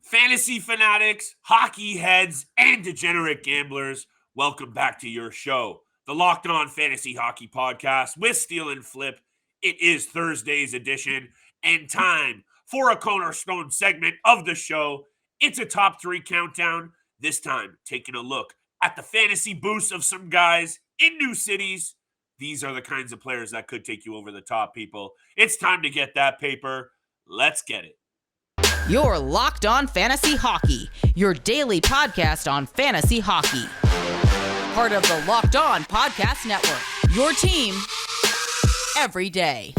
Fantasy fanatics, hockey heads, and degenerate gamblers, welcome back to your show, the Locked On Fantasy Hockey Podcast with Steele and Flip. It is Thursday's edition and time for a cornerstone segment of the show. It's a top three countdown, this time taking a look at the fantasy boosts of some guys in new cities. These are the kinds of players that could take you over the top, people. It's time to get that paper. Let's get it. You're Locked On Fantasy Hockey, your daily podcast on fantasy hockey. Part of the Locked On Podcast Network, your team every day.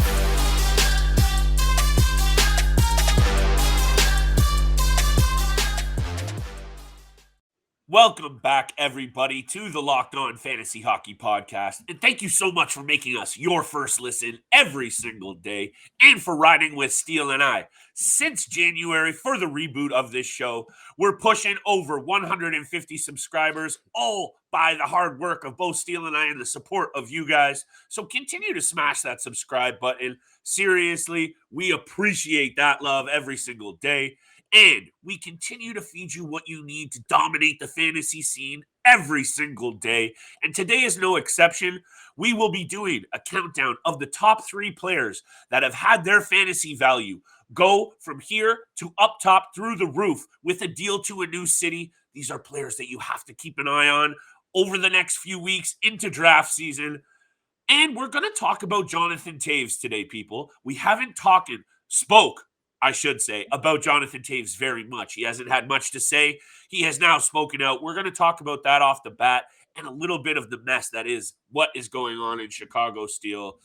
Welcome back, everybody, to the Locked On Fantasy Hockey Podcast. And thank you so much for making us your first listen every single day and for riding with Steele and I. Since January, for the reboot of this show, we're pushing over 150 subscribers, all by the hard work of both Steele and I and the support of you guys. So continue to smash that subscribe button. Seriously, we appreciate that love every single day. And we continue to feed you what you need to dominate the fantasy scene every single day. And today is no exception. We will be doing a countdown of the top three players that have had their fantasy value go from here to up top through the roof with a deal to a new city. These are players that you have to keep an eye on over the next few weeks into draft season. And we're going to talk about Jonathan Taves today, people. We haven't spoke about Jonathan Taves very much. He hasn't had much to say. He has now spoken out. We're going to talk about that off the bat and a little bit of the mess that is what is going on in Chicago Steel.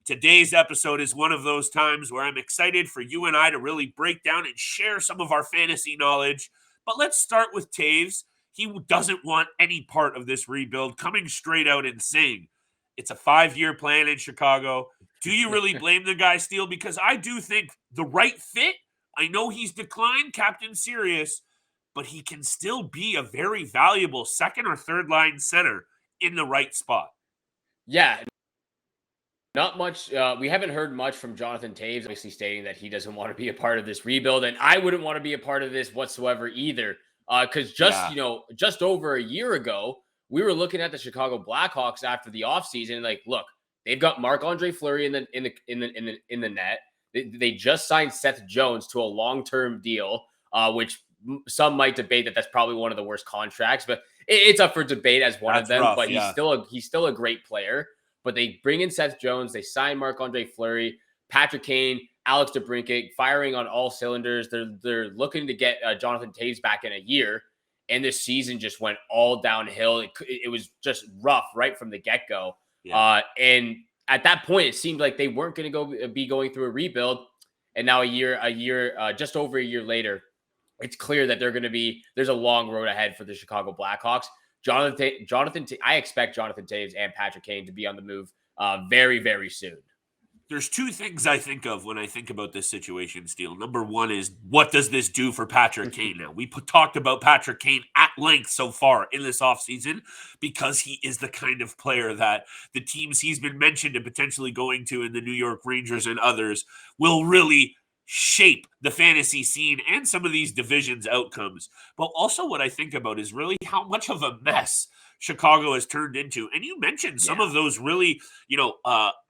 Today's episode is one of those times where I'm excited for you and I to really break down and share some of our fantasy knowledge. But let's start with Taves. He doesn't want any part of this rebuild, coming straight out and saying it's a 5-year plan in Chicago. Do you really blame the guy, Steele? Because I do think the right fit, I know he's declined, Captain Serious, but he can still be a very valuable second or third line center in the right spot. Yeah, not much. We haven't heard much from Jonathan Taves, obviously stating that he doesn't want to be a part of this rebuild, and I wouldn't want to be a part of this whatsoever either. Because just over a year ago, we were looking at the Chicago Blackhawks after the offseason, like, look, they've got Marc-Andre Fleury in the net. They just signed Seth Jones to a long-term deal, which some might debate that's probably one of the worst contracts, but it's up for debate as one of them. Rough, but yeah. He's still a great player. But they bring in Seth Jones, they sign Marc-Andre Fleury, Patrick Kane, Alex DeBrincat, firing on all cylinders. They're looking to get Jonathan Taves back in a year, and this season just went all downhill. It was just rough right from the get-go. Yeah. And at that point, it seemed like they weren't going to be going through a rebuild. And now just over a year later, it's clear that there's a long road ahead for the Chicago Blackhawks. I expect Jonathan Taves and Patrick Kane to be on the move very, very soon. There's two things I think of when I think about this situation, Steele. Number one is, what does this do for Patrick Kane now? We talked about Patrick Kane at length so far in this offseason because he is the kind of player that the teams he's been mentioned and potentially going to in the New York Rangers and others will really shape the fantasy scene and some of these divisions outcomes. But also what I think about is really how much of a mess Chicago has turned into. And you mentioned some of those really,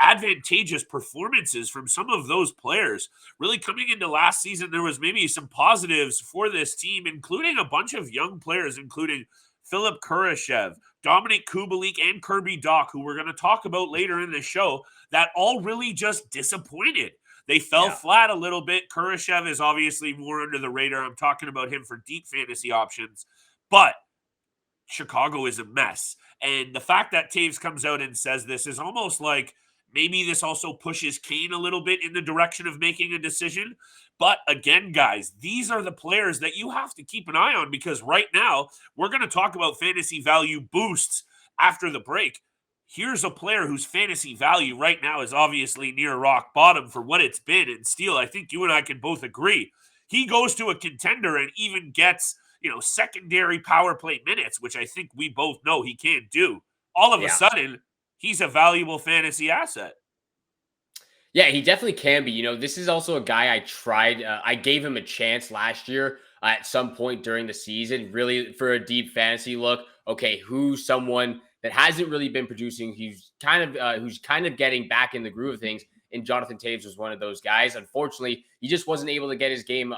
advantageous performances from some of those players. Really coming into last season, there was maybe some positives for this team, including a bunch of young players, including Philip Kurashev, Dominic Kubalik, and Kirby Dock, who we're going to talk about later in the show, that all really just disappointed. They fell flat a little bit. Kurashev is obviously more under the radar. I'm talking about him for deep fantasy options. But Chicago is a mess. And the fact that Taves comes out and says this is almost like maybe this also pushes Kane a little bit in the direction of making a decision. But again, guys, these are the players that you have to keep an eye on, because right now we're going to talk about fantasy value boosts after the break. Here's a player whose fantasy value right now is obviously near rock bottom for what it's been. And Steele, I think you and I can both agree. He goes to a contender and even gets, secondary power play minutes, which I think we both know he can't do. All of a sudden, he's a valuable fantasy asset. Yeah, he definitely can be. This is also a guy I tried. I gave him a chance last year at some point during the season, really for a deep fantasy look. Okay, who's someone that hasn't really been producing? Who's kind of getting back in the groove of things. And Jonathan Taves was one of those guys. Unfortunately, he just wasn't able to get his game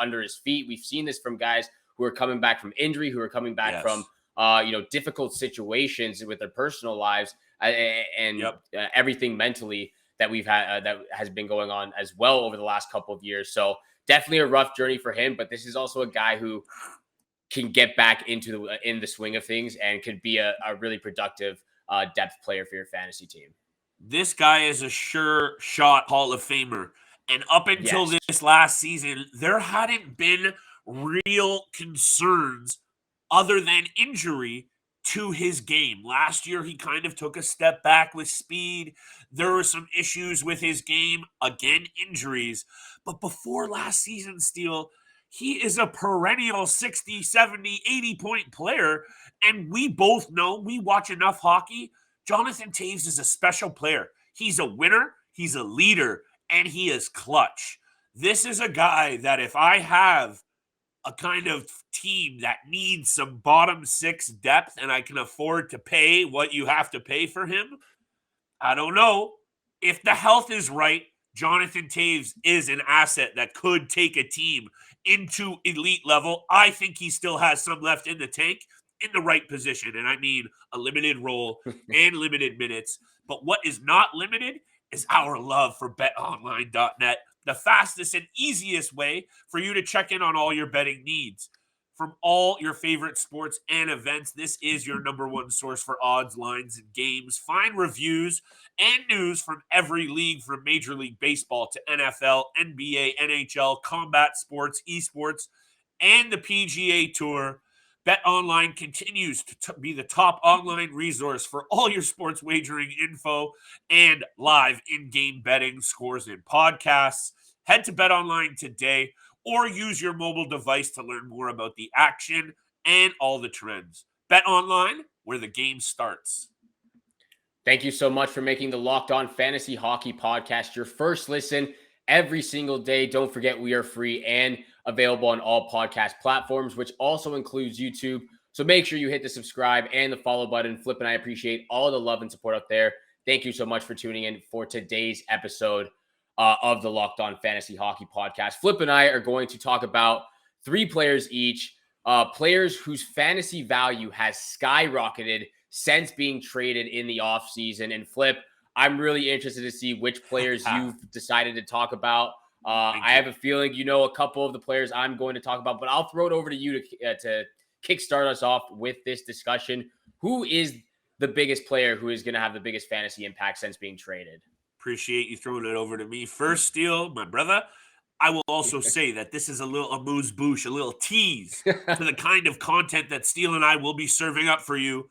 under his feet. We've seen this from guys who are coming back from injury, who are coming back from difficult situations with their personal lives and everything mentally that we've had that has been going on as well over the last couple of years. So definitely a rough journey for him, but this is also a guy who can get back into the swing of things and could be a really productive depth player for your fantasy team. This guy is a sure shot Hall of Famer. And up until this last season, there hadn't been real concerns other than injury to his game. Last year, he kind of took a step back with speed. There were some issues with his game. Again, injuries. But before last season, Steele, he is a perennial 60, 70, 80-point player. And we both know, we watch enough hockey, Jonathan Taves is a special player. He's a winner, he's a leader, and he is clutch. This is a guy that if I have a kind of team that needs some bottom six depth and I can afford to pay what you have to pay for him, I don't know. If the health is right, Jonathan Taves is an asset that could take a team into elite level. I think he still has some left in the tank in the right position. And I mean a limited role and limited minutes. But what is not limited is our love for BetOnline.net, the fastest and easiest way for you to check in on all your betting needs. From all your favorite sports and events, this is your number one source for odds, lines, and games. Find reviews and news from every league, from Major League Baseball to NFL, NBA, NHL, combat sports, esports, and the PGA Tour. BetOnline continues to be the top online resource for all your sports wagering info and live in-game betting, scores, and podcasts. Head to BetOnline today or use your mobile device to learn more about the action and all the trends. BetOnline, where the game starts. Thank you so much for making the Locked On Fantasy Hockey Podcast your first listen every single day. Don't forget, we are free and available on all podcast platforms, which also includes YouTube. So make sure you hit the subscribe and the follow button. Flip and I appreciate all the love and support out there. Thank you so much for tuning in for today's episode of the Locked On Fantasy Hockey Podcast. Flip and I are going to talk about three players each, players whose fantasy value has skyrocketed since being traded in the offseason. And Flip, I'm really interested to see which players you've decided to talk about. I have a feeling you know a couple of the players I'm going to talk about, but I'll throw it over to you to kickstart us off with this discussion. Who is the biggest player who is going to have the biggest fantasy impact since being traded? Appreciate you throwing it over to me first, Steele, my brother. I will also say that this is a little amuse-bouche, a little tease to the kind of content that Steele and I will be serving up for you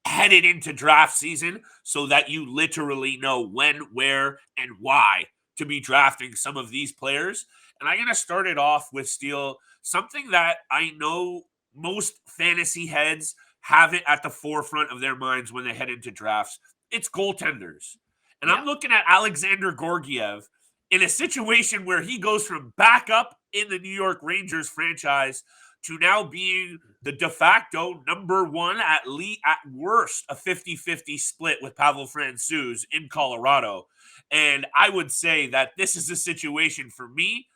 headed into draft season, so that you literally know when, where, and why to be drafting some of these players. And I'm going to start it off with, Steele, something that I know most fantasy heads have it at the forefront of their minds when they head into drafts. It's goaltenders. And I'm looking at Alexander Gorgiev in a situation where he goes from backup in the New York Rangers franchise to now being the de facto number one, at worst, a 50-50 split with Pavel Francouz in Colorado. And I would say that this is a situation for me,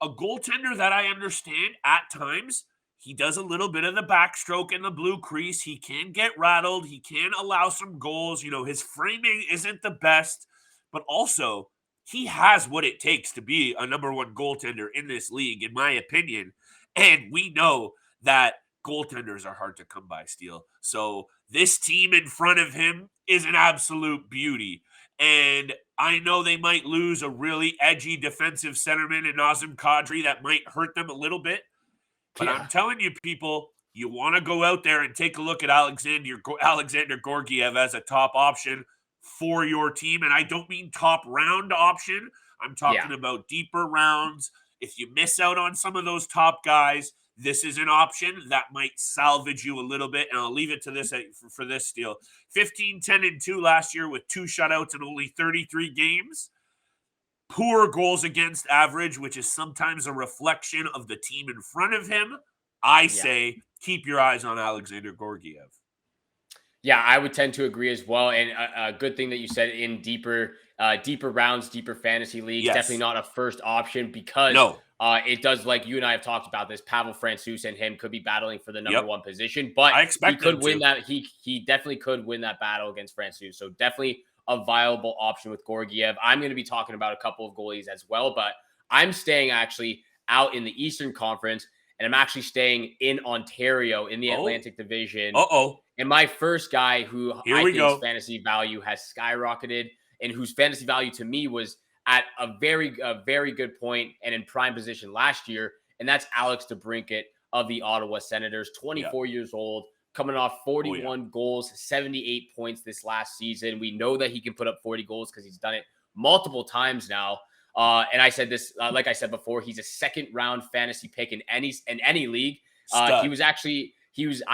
a goaltender that I understand at times. He does a little bit of the backstroke in the blue crease. He can get rattled. He can allow some goals. You know, his framing isn't the best, but also he has what it takes to be a number one goaltender in this league, in my opinion. And we know that goaltenders are hard to come by, Steele. So this team in front of him is an absolute beauty. And I know they might lose a really edgy defensive centerman in Nazem Kadri that might hurt them a little bit. But I'm telling you, people, you want to go out there and take a look at Alexander Gorgiev as a top option for your team. And I don't mean top round option. I'm talking about deeper rounds. If you miss out on some of those top guys, this is an option that might salvage you a little bit. And I'll leave it to this for this, Steele. 15, 10, and 2 last year with 2 shutouts and only 33 games. poor goals against average, which is sometimes a reflection of the team in front of him, I say keep your eyes on Alexander Gorgiev. Yeah, I would tend to agree as well. And a good thing that you said in deeper rounds, deeper fantasy leagues, definitely not a first option because it does, like you and I have talked about this, Pavel Francouz and him could be battling for the number one position, but I expect he could win that. He definitely could win that battle against Francouz. So definitely a viable option with Gorgiev. I'm going to be talking about a couple of goalies as well, but I'm staying actually out in the Eastern Conference, and I'm actually staying in Ontario in the Atlantic Division. And my first guy who I think's fantasy value has skyrocketed and whose fantasy value to me was at a very good point and in prime position last year, and that's Alex DeBrincat of the Ottawa Senators, 24 years old, coming off 41 goals, 78 points this last season. We know that he can put up 40 goals because he's done it multiple times now. And I said this, like I said before, he's a second round fantasy pick in any league. I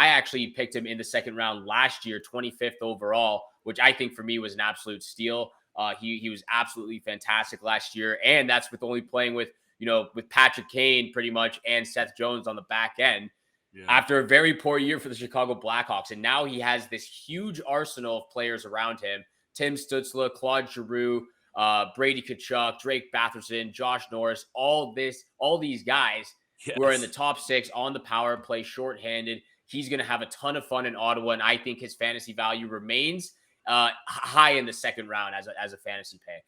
actually picked him in the second round last year, 25th overall, which I think for me was an absolute steal. He was absolutely fantastic last year, and that's with only playing with Patrick Kane pretty much and Seth Jones on the back end after a very poor year for the Chicago Blackhawks. And now he has this huge arsenal of players around him: Tim Stützle, Claude Giroux, Brady Tkachuk, Drake Batherson, Josh Norris, all these guys who are in the top six on the power play, shorthanded. He's going to have a ton of fun in Ottawa, and I think his fantasy value remains high in the second round as a fantasy pick.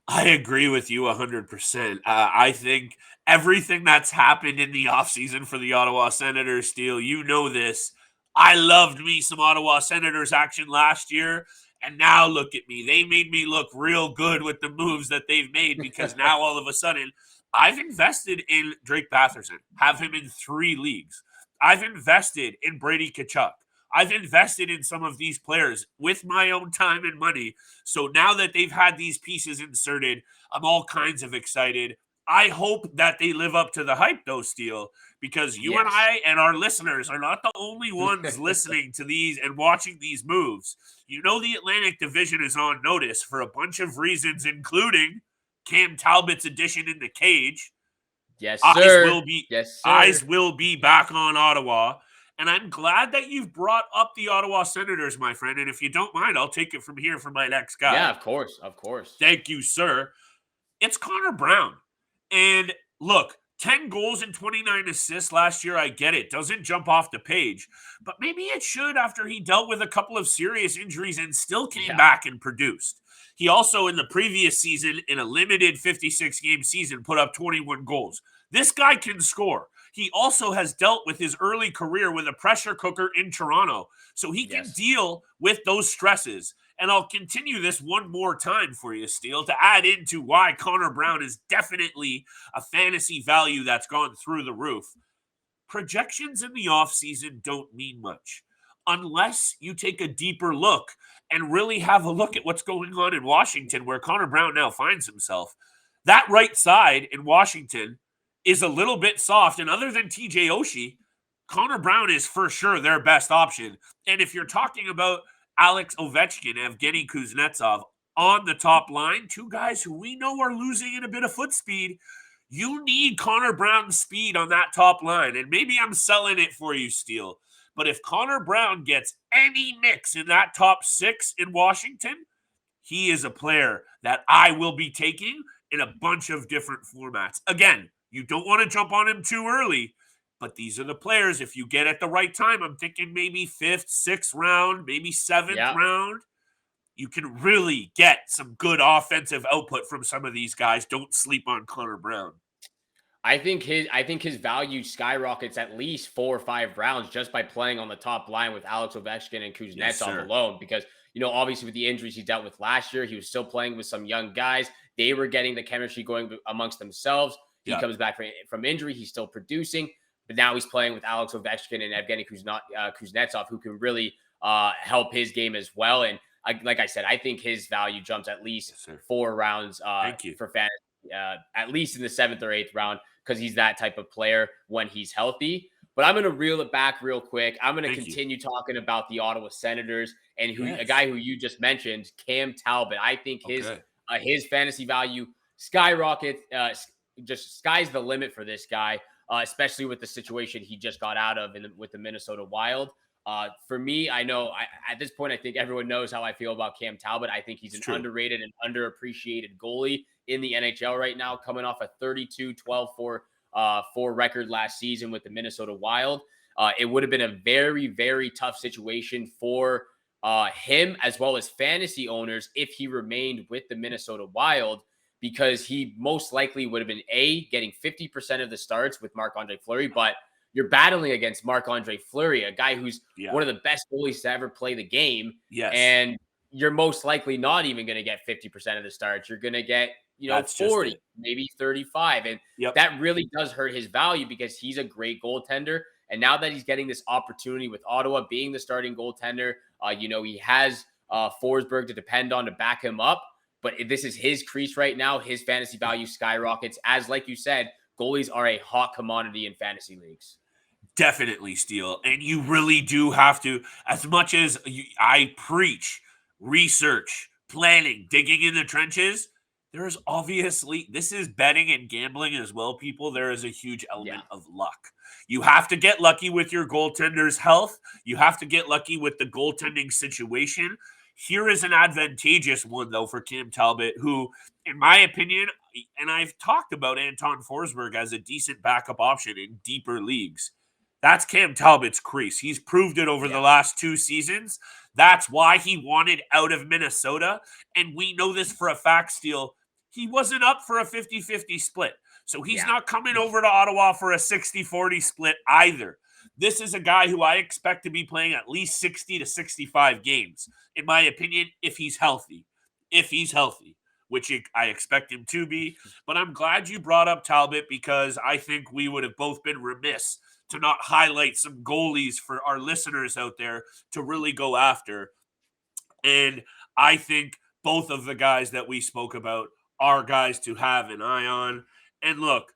I agree with you 100%. I think everything that's happened in the offseason for the Ottawa Senators, Steele, you know this. I loved me some Ottawa Senators action last year, and now look at me. They made me look real good with the moves that they've made because now all of a sudden I've invested in Drake Batherson, have him in 3 leagues. I've invested in Brady Tkachuk. I've invested in some of these players with my own time and money. So now that they've had these pieces inserted, I'm all kinds of excited. I hope that they live up to the hype, though, Steele, because you and I and our listeners are not the only ones listening to these and watching these moves. You know, the Atlantic Division is on notice for a bunch of reasons, including Cam Talbot's addition in the cage. Yes, sir. Eyes will be back on Ottawa. And I'm glad that you've brought up the Ottawa Senators, my friend. And if you don't mind, I'll take it from here for my next guy. Yeah, of course. Thank you, sir. It's Connor Brown. And look, 10 goals and 29 assists last year, I get it. Doesn't jump off the page. But maybe it should after he dealt with a couple of serious injuries and still came back and produced. He also, in the previous season, in a limited 56-game season, put up 21 goals. This guy can score. He also has dealt with his early career with a pressure cooker in Toronto, so he can deal with those stresses. And I'll continue this one more time for you, Steele, to add into why Connor Brown is definitely a fantasy value that's gone through the roof. Projections in the offseason don't mean much unless you take a deeper look and really have a look at what's going on in Washington, where Connor Brown now finds himself. That right side in Washington is a little bit soft, and other than TJ Oshie, Connor Brown is for sure their best option. And if you're talking about Alex Ovechkin, Evgeny Kuznetsov on the top line, 2 guys who we know are losing in a bit of foot speed, you need Connor Brown's speed on that top line. And maybe I'm selling it for you, Steele, but if Connor Brown gets any mix in that top 6 in Washington, he is a player that I will be taking in a bunch of different formats. Again, you don't want to jump on him too early, but these are the players. If you get at the right time, I'm thinking maybe 5th, 6th round, maybe 7th round, you can really get some good offensive output from some of these guys. Don't sleep on Connor Brown. I think his value skyrockets at least 4 or 5 rounds just by playing on the top line with Alex Ovechkin and Kuznetsov alone. Because, obviously with the injuries he dealt with last year, he was still playing with some young guys. They were getting the chemistry going amongst themselves. He comes back from injury. He's still producing, but now he's playing with Alex Ovechkin and Evgeny Kuznetsov, who can really help his game as well. And like I said, I think his value jumps at least 4 rounds for fantasy, at least in the 7th or 8th round, because he's that type of player when he's healthy. But I'm going to reel it back real quick. I'm going to continue talking about the Ottawa Senators and a guy who you just mentioned, Cam Talbot. I think his fantasy value skyrocket. Just sky's the limit for this guy, especially with the situation he just got out of with the Minnesota Wild. For me, I know at this point, I think everyone knows how I feel about Cam Talbot. I think he's an underrated and underappreciated goalie in the NHL right now, coming off a 32-12-4 record last season with the Minnesota Wild. It would have been a very, very tough situation for him as well as fantasy owners if he remained with the Minnesota Wild, because he most likely would have been getting 50% of the starts with Marc-Andre Fleury, but you're battling against Marc-Andre Fleury, a guy who's one of the best goalies to ever play the game. Yes. And you're most likely not even going to get 50% of the starts. You're going to get, 40, maybe 35. And that really does hurt his value because he's a great goaltender. And now that he's getting this opportunity with Ottawa being the starting goaltender, he has Forsberg to depend on to back him up. But this is his crease right now. His fantasy value skyrockets. As, like you said, goalies are a hot commodity in fantasy leagues. Definitely, Steele. And you really do have to, as much as I preach research, planning, digging in the trenches, there is obviously, this is betting and gambling as well, people. There is a huge element of luck. You have to get lucky with your goaltender's health. You have to get lucky with the goaltending situation. Here is an advantageous one, though, for Cam Talbot, who, in my opinion, and I've talked about Anton Forsberg as a decent backup option in deeper leagues. That's Cam Talbot's crease. He's proved it over the last 2 seasons. That's why he wanted out of Minnesota. And we know this for a fact, Steele. He wasn't up for a 50-50 split. So he's not coming over to Ottawa for a 60-40 split either. This is a guy who I expect to be playing at least 60 to 65 games, in my opinion, if he's healthy. Which I expect him to be. But I'm glad you brought up Talbot, because I think we would have both been remiss to not highlight some goalies for our listeners out there to really go after. And I think both of the guys that we spoke about are guys to have an eye on. And look,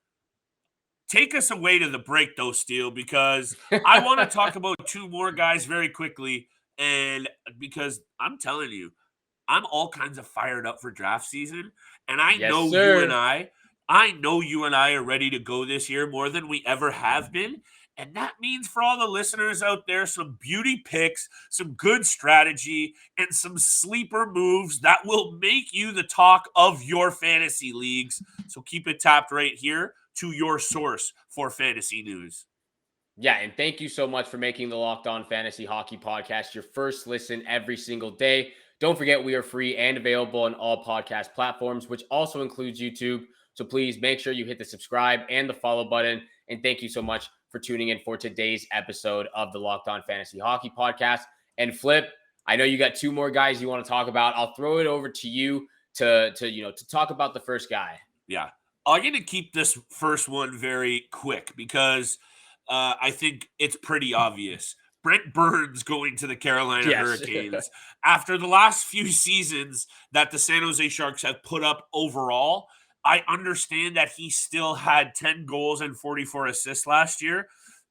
take us away to the break, though, Steele, because I want to talk about 2 more guys very quickly. And because I'm telling you, I'm all kinds of fired up for draft season. And I know you and I are ready to go this year more than we ever have been. And that means for all the listeners out there, some beauty picks, some good strategy, and some sleeper moves that will make you the talk of your fantasy leagues. So keep it tapped right here to your source for fantasy news. Yeah, and thank you so much for making the Locked On Fantasy Hockey Podcast your first listen every single day. Don't forget, we are free and available on all podcast platforms, which also includes YouTube. So please make sure you hit the subscribe and the follow button. And thank you so much for tuning in for today's episode of the Locked On Fantasy Hockey Podcast. And Flip, I know you got 2 more guys you want to talk about. I'll throw it over to you to talk about the first guy. Yeah, I'm going to keep this first one very quick because I think it's pretty obvious. Brent Burns going to the Carolina Hurricanes after the last few seasons that the San Jose Sharks have put up overall. I understand that he still had 10 goals and 44 assists last year,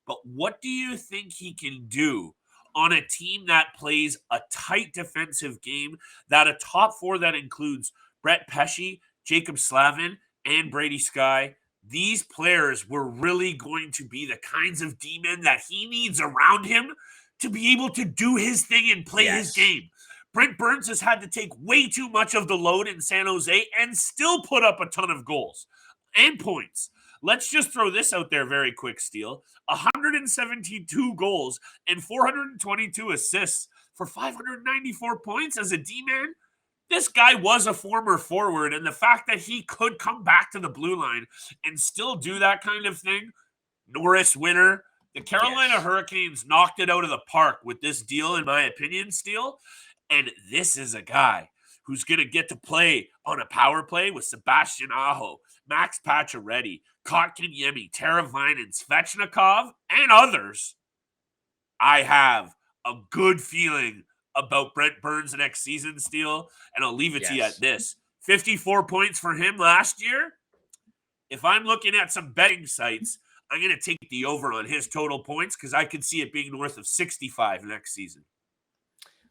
but what do you think he can do on a team that plays a tight defensive game, that a top 4 that includes Brett Pesce, Jacob Slavin, and Brady Skye? These players were really going to be the kinds of D-men that he needs around him to be able to do his thing and play his game. Brent Burns has had to take way too much of the load in San Jose and still put up a ton of goals and points. Let's just throw this out there very quick, Steele. 172 goals and 422 assists for 594 points as a D-man. This guy was a former forward, and the fact that he could come back to the blue line and still do that kind of thing, Norris winner. The Carolina Hurricanes knocked it out of the park with this deal, in my opinion, Steele. And this is a guy who's going to get to play on a power play with Sebastian Aho, Max Pacioretty, Kotkaniemi, Teravainen, Svechnikov, and others. I have a good feeling about Brent Burns next season, Steele, and I'll leave it to you at this. 54 points for him last year. If I'm looking at some betting sites, I'm going to take the over on his total points because I could see it being north of 65 next season.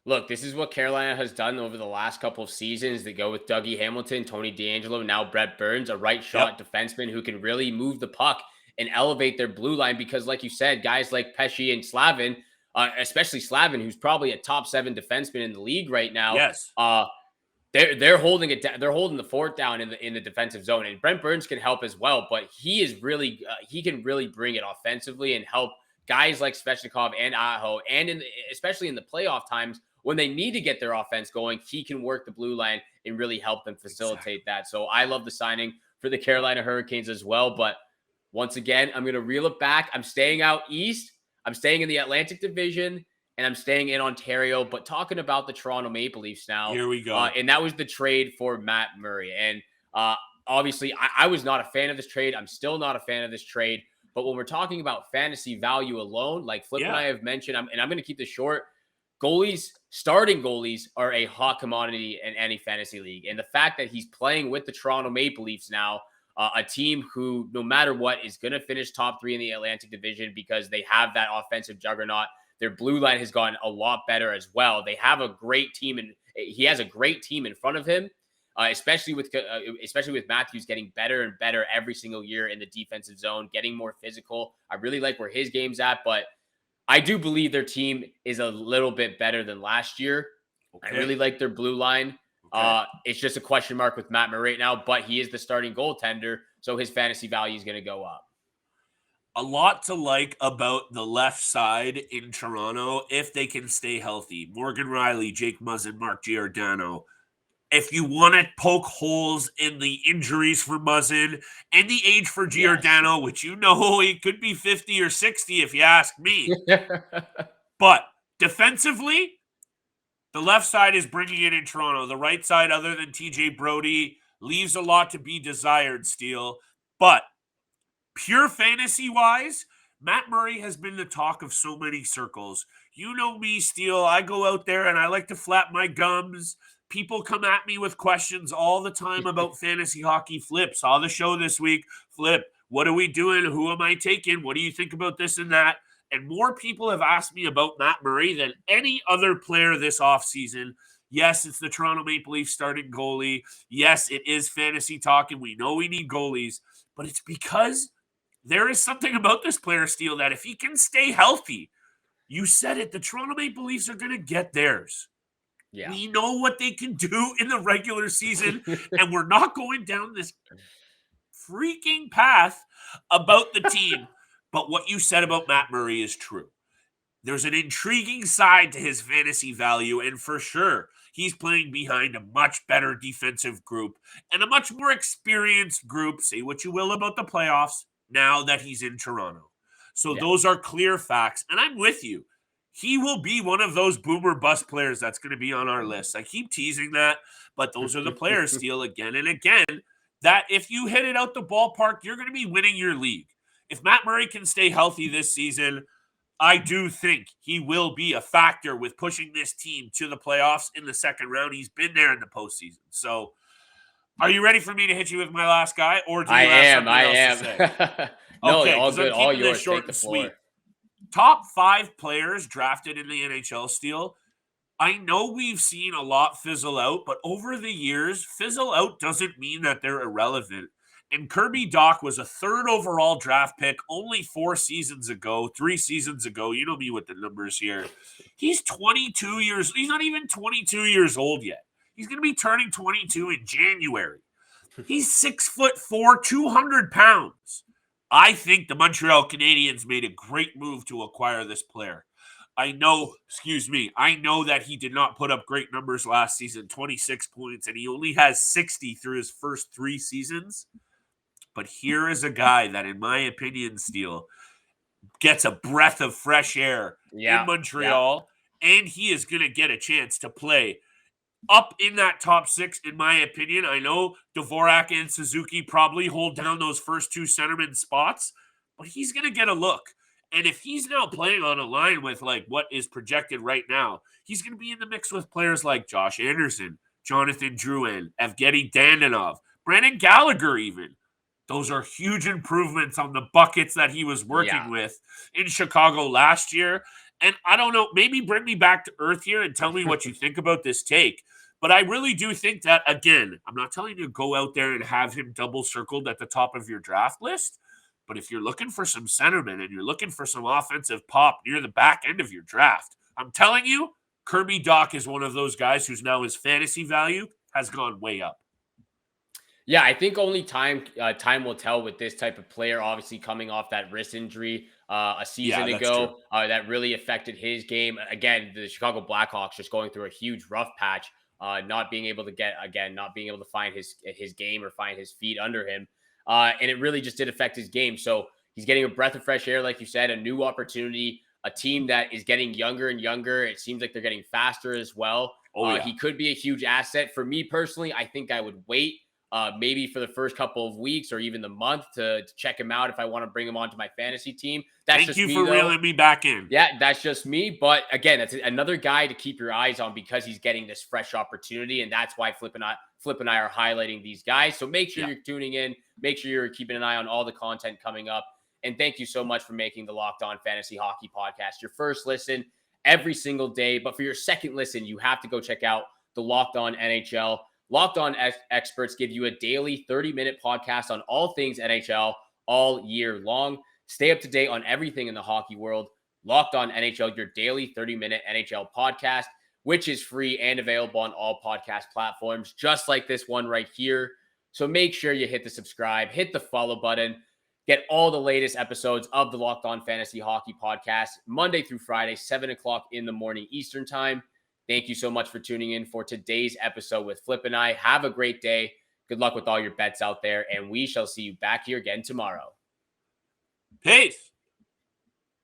Look, this is what Carolina has done over the last couple of seasons. They go with Dougie Hamilton, Tony DeAngelo, now Brent Burns, a right shot defenseman who can really move the puck and elevate their blue line. Because, like you said, guys like Pesci and Slavin, especially Slavin, who's probably a top 7 defenseman in the league right now. Yes. They're holding it down. They're holding the fort down in the defensive zone, and Brent Burns can help as well. But he is really he can really bring it offensively and help guys like Svechnikov and Aho, and especially in the playoff times when they need to get their offense going, he can work the blue line and really help them facilitate that. So I love the signing for the Carolina Hurricanes as well. But once again, I'm going to reel it back. I'm staying out east. I'm staying in the Atlantic Division, and I'm staying in Ontario. But talking about the Toronto Maple Leafs now. Here we go. And that was the trade for Matt Murray. And obviously, I was not a fan of this trade. I'm still not a fan of this trade. But when we're talking about fantasy value alone, like Flip and I have mentioned, I'm going to keep this short. Starting goalies are a hot commodity in any fantasy league. And the fact that he's playing with the Toronto Maple Leafs now, a team who, no matter what, is going to finish top 3 in the Atlantic Division because they have that offensive juggernaut. Their blue line has gotten a lot better as well. They have a great team, and he has a great team in front of him, especially with Matthews getting better and better every single year in the defensive zone, getting more physical. I really like where his game's at, but I do believe their team is a little bit better than last year. Okay. I really like their blue line. Okay. It's just a question mark with Matt Murray right now, but he is the starting goaltender, so his fantasy value is going to go up. A lot to like about the left side in Toronto if they can stay healthy. Morgan Rielly, Jake Muzzin, Mark Giordano. If you want to poke holes in the injuries for Muzzin and the age for Giordano, which he could be 50 or 60 if you ask me. But defensively, the left side is bringing it in Toronto. The right side, other than TJ Brody, leaves a lot to be desired, Steele. But pure fantasy-wise, Matt Murray has been the talk of so many circles. You know me, Steele. I go out there and I like to flap my gums. People come at me with questions all the time about fantasy hockey. Flip, saw the show this week. Flip, what are we doing? Who am I taking? What do you think about this and that? And more people have asked me about Matt Murray than any other player this offseason. Yes, it's the Toronto Maple Leafs starting goalie. Yes, it is fantasy talk, and we know we need goalies. But it's because there is something about this player, Steele, that if he can stay healthy, you said it, the Toronto Maple Leafs are going to get theirs. Yeah. We know what they can do in the regular season, and we're not going down this freaking path about the team. But what you said about Matt Murray is true. There's an intriguing side to his fantasy value, and for sure, he's playing behind a much better defensive group and a much more experienced group. Say what you will about the playoffs now that he's in Toronto. So those are clear facts, and I'm with you. He will be one of those boomer bust players that's going to be on our list. I keep teasing that, but those are the players, Steele, again and again, that if you hit it out the ballpark, you're going to be winning your league. If Matt Murray can stay healthy this season, I do think he will be a factor with pushing this team to the playoffs in the second round. He's been there in the postseason. So are you ready for me to hit you with my last guy? Or do you have something else to say? No, okay, all good. All yours. Short and sweet. Top 5 players drafted in the NHL, Steele. I know we've seen a lot fizzle out, but over the years, fizzle out doesn't mean that they're irrelevant. And Kirby Dock was a 3rd overall draft pick only 3 seasons ago. You know me with the numbers here. He's 22 years. He's not even 22 years old yet. He's going to be turning 22 in January. He's 6'4", 200 pounds. I think the Montreal Canadiens made a great move to acquire this player. I know that he did not put up great numbers last season, 26 points, and he only has 60 through his first 3 seasons. But here is a guy that, in my opinion, Steele, gets a breath of fresh air in Montreal, and he is going to get a chance to play up in that top 6, in my opinion. I know Dvorak and Suzuki probably hold down those first 2 centerman spots, but he's going to get a look. And if he's now playing on a line with like what is projected right now, he's going to be in the mix with players like Josh Anderson, Jonathan Drouin, Evgeny Danilov, Brandon Gallagher even. Those are huge improvements on the buckets that he was working with in Chicago last year. and I don't know, maybe bring me back to earth here and tell me what you think about this take. But I really do think that, again, I'm not telling you to go out there and have him double circled at the top of your draft list. But if you're looking for some centerman and you're looking for some offensive pop near the back end of your draft, I'm telling you, Kirby Dock is one of those guys who's now his fantasy value has gone way up. Yeah, I think only time will tell with this type of player. Obviously, coming off that wrist injury a season ago, that really affected his game. Again, the Chicago Blackhawks just going through a huge rough patch, not being able to find his game or find his feet under him, and it really just did affect his game. So he's getting a breath of fresh air, like you said, a new opportunity. A team that is getting younger and younger. It seems like they're getting faster as well. He could be a huge asset. For me personally, I think I would wait. Maybe for the first couple of weeks or even the month to check him out if I want to bring him onto my fantasy team. Thank you for reeling me back in. Yeah, that's just me. But again, that's another guy to keep your eyes on because he's getting this fresh opportunity. And that's why Flip and I are highlighting these guys. So make sure you're tuning in. Make sure you're keeping an eye on all the content coming up. And thank you so much for making the Locked On Fantasy Hockey Podcast your first listen every single day. But for your second listen, you have to go check out the Locked On NHL. Locked On experts give you a daily 30-minute podcast on all things NHL all year long. Stay up to date on everything in the hockey world. Locked On NHL, your daily 30-minute NHL podcast, which is free and available on all podcast platforms, just like this one right here. So make sure you hit the subscribe, hit the follow button, get all the latest episodes of the Locked On Fantasy Hockey Podcast, Monday through Friday, 7 o'clock in the morning Eastern Time. Thank you so much for tuning in for today's episode with Flip and I. Have a great day. Good luck with all your bets out there, and we shall see you back here again tomorrow. Peace.